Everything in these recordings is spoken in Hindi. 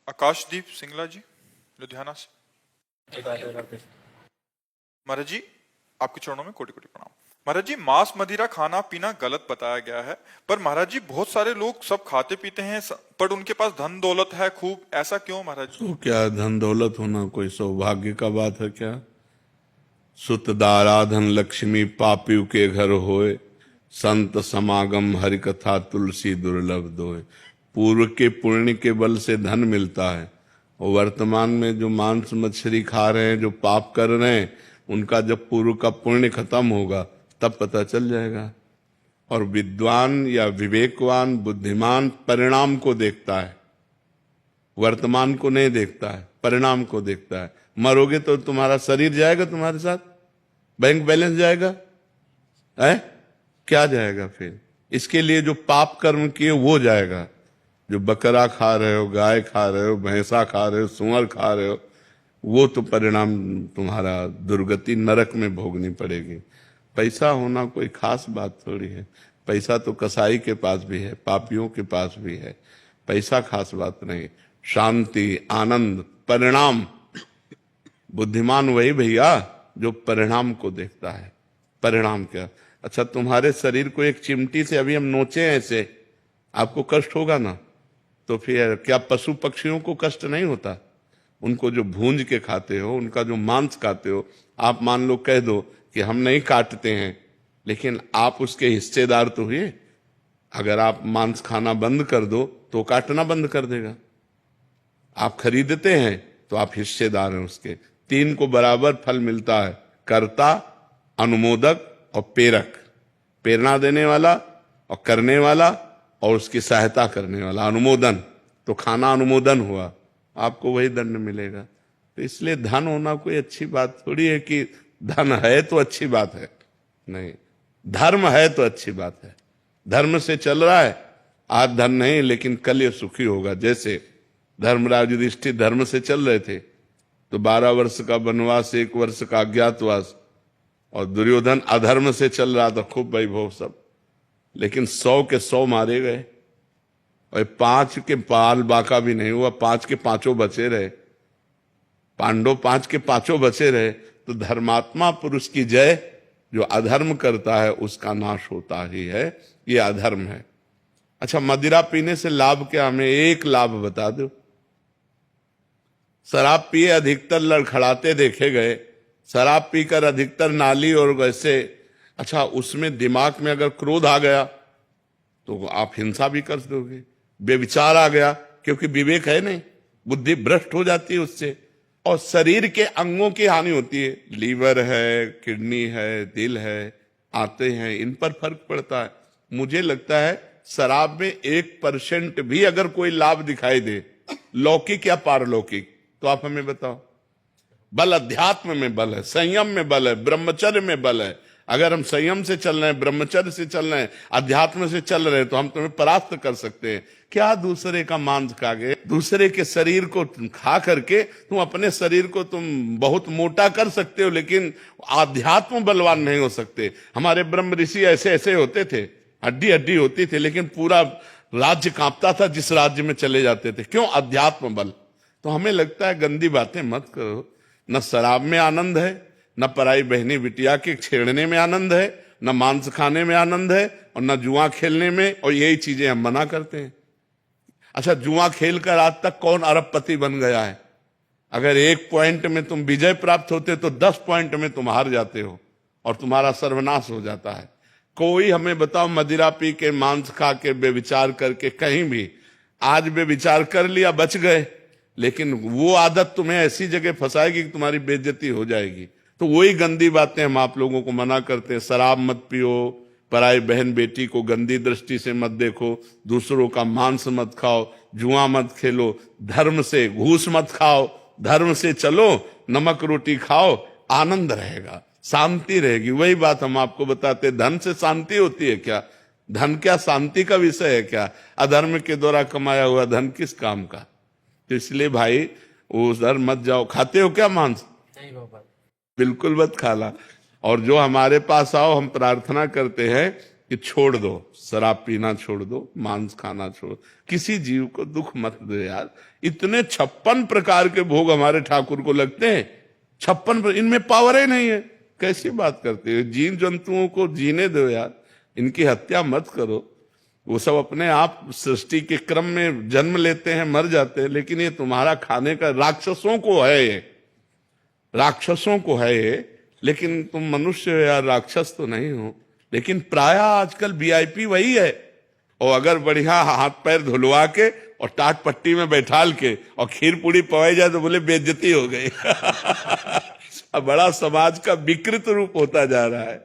आकाशदीप सिंगला जी, लुधियाना से। महाराज जी, आपके चरणों में कोटि कोटि प्रणाम। महाराज जी, मांस मदिरा खाना पीना गलत बताया गया है, पर महाराज जी बहुत सारे लोग सब खाते पीते हैं, पर उनके पास धन दौलत है खूब, ऐसा क्यों महाराज जी? तो क्या धन दौलत होना कोई सौभाग्य का बात है क्या? सुत दाराधन लक्ष्मी पापियों के घर होए, संत समागम हरि कथा तुलसी दुर्लभ दोए। पूर्व के पुण्य के बल से धन मिलता है, और वर्तमान में जो मांस मछली खा रहे हैं, जो पाप कर रहे हैं, उनका जब पूर्व का पुण्य खत्म होगा तब पता चल जाएगा। और विद्वान या विवेकवान बुद्धिमान परिणाम को देखता है, वर्तमान को नहीं देखता है, परिणाम को देखता है। मरोगे तो तुम्हारा शरीर जाएगा तुम्हारे साथ, बैंक बैलेंस जाएगा है, क्या जाएगा फिर? इसके लिए जो पाप कर्म किए वो जाएगा। जो बकरा खा रहे हो, गाय खा रहे हो, भैंसा खा रहे हो, सुअर खा रहे हो, वो तो परिणाम तुम्हारा दुर्गति नरक में भोगनी पड़ेगी। पैसा होना कोई खास बात थोड़ी है। पैसा तो कसाई के पास भी है, पापियों के पास भी है। पैसा खास बात नहीं। शांति, आनंद, परिणाम। बुद्धिमान वही भैया जो परिणाम को देखता है। परिणाम क्या? अच्छा, तुम्हारे शरीर को एक चिमटी से अभी हम नोचे ऐसे, आपको कष्ट होगा ना? तो फिर क्या पशु पक्षियों को कष्ट नहीं होता? उनको जो भूंज के खाते हो, उनका जो मांस खाते हो, आप मान लो कह दो कि हम नहीं काटते हैं, लेकिन आप उसके हिस्सेदार तो हुए। अगर आप मांस खाना बंद कर दो तो काटना बंद कर देगा। आप खरीदते हैं तो आप हिस्सेदार हैं उसके। तीन को बराबर फल मिलता है, कर्ता, अनुमोदक और प्रेरक। प्रेरणा देने वाला और करने वाला और उसकी सहायता करने वाला, अनुमोदन। तो खाना अनुमोदन हुआ, आपको वही दंड मिलेगा। तो इसलिए धन होना कोई अच्छी बात थोड़ी है कि धन है तो अच्छी बात है, नहीं। धर्म है तो अच्छी बात है। धर्म से चल रहा है, आज धन नहीं लेकिन कल ये सुखी होगा। जैसे धर्मराज युधिष्ठिर धर्म से चल रहे थे तो 12 वर्ष का वनवास, 1 वर्ष का अज्ञातवास, और दुर्योधन अधर्म से चल रहा था, खूब वैभव सब, लेकिन 100 के 100 मारे गए, और 5 के पाल बाका भी नहीं हुआ, 5 के 5 बचे रहे। पांडव 5 के 5 बचे रहे। तो धर्मात्मा पुरुष की जय, जो अधर्म करता है उसका नाश होता ही है। ये अधर्म है। अच्छा, मदिरा पीने से लाभ क्या? हमें एक लाभ बता दो। शराब पिए अधिकतर लड़खड़ाते देखे गए, शराब पीकर अधिकतर नाली और वैसे। अच्छा, उसमें दिमाग में अगर क्रोध आ गया तो आप हिंसा भी कर दोगे। बेविचार आ गया, क्योंकि विवेक है नहीं, बुद्धि भ्रष्ट हो जाती है उससे, और शरीर के अंगों की हानि होती है। लीवर है, किडनी है, दिल है, आते हैं, इन पर फर्क पड़ता है। मुझे लगता है शराब में 1% भी अगर कोई लाभ दिखाई दे, लौकिक या पारलौकिक, तो आप हमें बताओ। बल अध्यात्म में बल है, संयम में बल है, ब्रह्मचर्य में बल है। अगर हम संयम से चल रहे हैं, ब्रह्मचर्य से चल रहे हैं, अध्यात्म से चल रहे हैं, तो हम तुम्हें परास्त कर सकते हैं। क्या दूसरे का मांस खा गए, दूसरे के शरीर को खा करके तुम अपने शरीर को तुम बहुत मोटा कर सकते हो, लेकिन आध्यात्म बलवान नहीं हो सकते। हमारे ब्रह्म ऋषि ऐसे ऐसे होते थे, हड्डी हड्डी होती थी, लेकिन पूरा राज्य कांपता था जिस राज्य में चले जाते थे। क्यों? अध्यात्म बल। तो हमें लगता है गंदी बातें मत करो। न शराब में आनंद है, न पराई बहनी बिटिया के छेड़ने में आनंद है, न मांस खाने में आनंद है, और न जुआ खेलने में, और यही चीजें हम मना करते हैं। अच्छा, जुआ खेलकर आज तक कौन अरबपति बन गया है? अगर 1 पॉइंट में तुम विजय प्राप्त होते तो 10 पॉइंट में तुम हार जाते हो और तुम्हारा सर्वनाश हो जाता है। कोई हमें बताओ, मदिरा पी के, मांस खा के, बेविचार करके, कहीं भी आज बेविचार कर लिया, बच गए, लेकिन वो आदत तुम्हें ऐसी जगह फंसाएगी कि तुम्हारी बेइज्जती हो जाएगी। तो वही गंदी बातें हम आप लोगों को मना करते हैं। शराब मत पियो, पराई बहन बेटी को गंदी दृष्टि से मत देखो, दूसरों का मांस मत खाओ, जुआ मत खेलो, धर्म से घूस मत खाओ, धर्म से चलो, नमक रोटी खाओ, आनंद रहेगा, शांति रहेगी। वही बात हम आपको बताते। धन से शांति होती है क्या? धन क्या शांति का विषय है क्या? अधर्म के द्वारा कमाया हुआ धन किस काम का? तो इसलिए भाई उधर मत जाओ। खाते हो क्या मांस? नहीं बाबा। बिल्कुल मत खाला। और जो हमारे पास आओ, हम प्रार्थना करते हैं कि छोड़ दो, शराब पीना छोड़ दो, मांस खाना छोड़, किसी जीव को दुख मत दो यार। इतने 56 प्रकार के भोग हमारे ठाकुर को लगते हैं, 56, इनमें पावर ही नहीं है, कैसी बात करते हो? जीव जंतुओं को जीने दो यार, इनकी हत्या मत करो। वो सब अपने आप सृष्टि के क्रम में जन्म लेते हैं, मर जाते हैं, लेकिन ये तुम्हारा खाने का, राक्षसों को है ये, राक्षसों को है ये, लेकिन तुम मनुष्य हो यार, राक्षस तो नहीं हो। लेकिन प्राय आजकल वीआईपी वही है, और अगर बढ़िया हाथ पैर धुलवा के और टाट पट्टी में बैठाल के और खीर पूड़ी पवाई जाए तो बोले बेइज्जती हो गई। अब बड़ा समाज का विकृत रूप होता जा रहा है।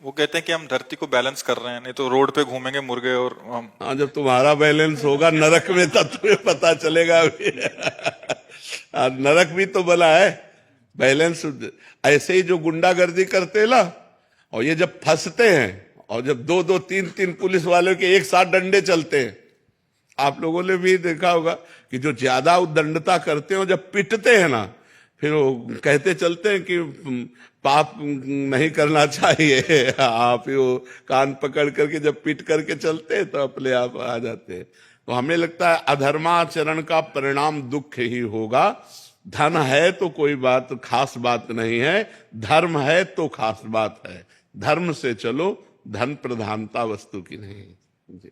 वो कहते हैं कि हम धरती को बैलेंस कर रहे हैं, नहीं तो रोड पे घूमेंगे मुर्गे और हम। हाँ, जब तुम्हारा बैलेंस होगा नरक में तब तुम्हें पता चलेगा। नरक भी तो बना है बैलेंस। ऐसे ही जो गुंडागर्दी करते ना, और ये जब फंसते हैं, और जब 2-2, 3-3 पुलिस वालों के एक साथ डंडे चलते हैं, आप लोगों ने भी देखा होगा कि जो ज्यादा उद्दंडता करते हैं, जब पिटते हैं ना, फिर वो कहते चलते हैं कि पाप नहीं करना चाहिए। आप वो कान पकड़ करके जब पीट करके चलते हैं तो अपने आप आ जाते हैं। तो हमें लगता है अधर्माचरण का परिणाम दुख ही होगा। धन है तो कोई बात खास बात नहीं है, धर्म है तो खास बात है। धर्म से चलो, धन प्रधानता वस्तु की नहीं। जी।